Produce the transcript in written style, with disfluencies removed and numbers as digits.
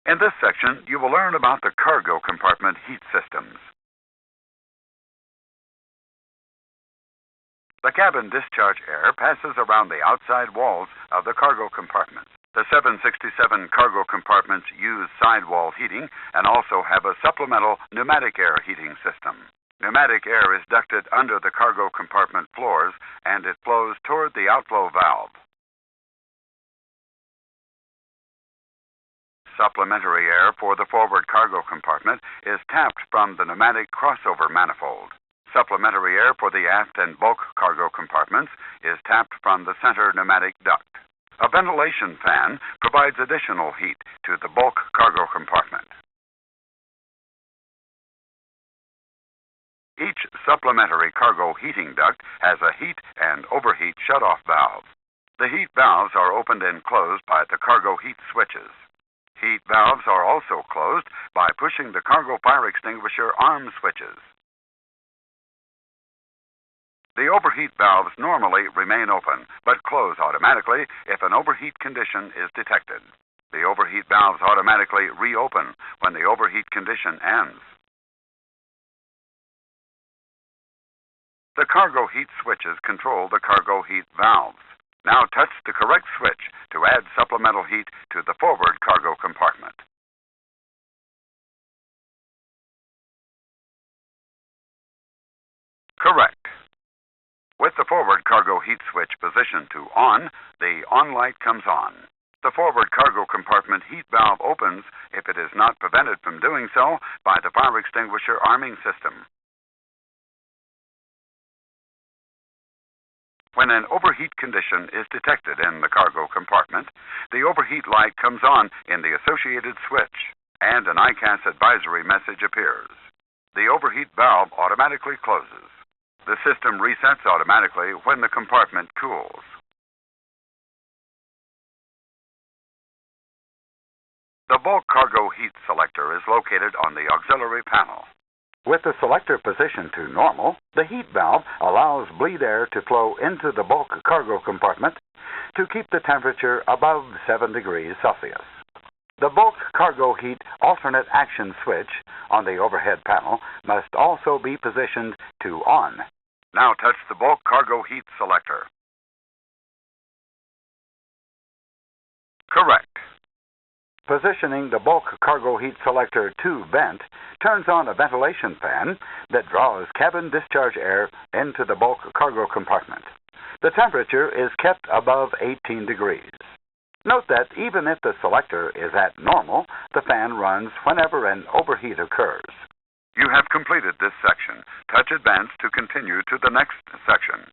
In this section, you will learn about the cargo compartment heat systems. The cabin discharge air passes around the outside walls of the cargo compartments. The 767 cargo compartments use sidewall heating and also have a supplemental pneumatic air heating system. Pneumatic air is ducted under the cargo compartment floors and it flows toward the outflow valve. Supplementary air for the forward cargo compartment is tapped from the pneumatic crossover manifold. Supplementary air for the aft and bulk cargo compartments is tapped from the center pneumatic duct. A ventilation fan provides additional heat to the bulk cargo compartment. Each supplementary cargo heating duct has a heat and overheat shutoff valve. The heat valves are opened and closed by the cargo heat switches. Heat valves are also closed by pushing the cargo fire extinguisher arm switches. The overheat valves normally remain open, but close automatically if an overheat condition is detected. The overheat valves automatically reopen when the overheat condition ends. The cargo heat switches control the cargo heat valves. Now touch the correct switch to add supplemental heat to the forward cargo compartment. Correct. With the forward cargo heat switch positioned to on, the on light comes on. The forward cargo compartment heat valve opens if it is not prevented from doing so by the fire extinguisher arming system. When an overheat condition is detected in the cargo compartment, the overheat light comes on in the associated switch, and an ICAS advisory message appears. The overheat valve automatically closes. The system resets automatically when the compartment cools. The bulk cargo heat selector is located on the auxiliary panel. With the selector positioned to normal, the heat valve allows bleed air to flow into the bulk cargo compartment to keep the temperature above 7 degrees Celsius. The bulk cargo heat alternate action switch on the overhead panel must also be positioned to on. Now touch the bulk cargo heat selector. Correct. Positioning the bulk cargo heat selector to vent turns on a ventilation fan that draws cabin discharge air into the bulk cargo compartment. The temperature is kept above 18 degrees. Note that even if the selector is at normal, the fan runs whenever an overheat occurs. You have completed this section. Touch Advance to continue to the next section.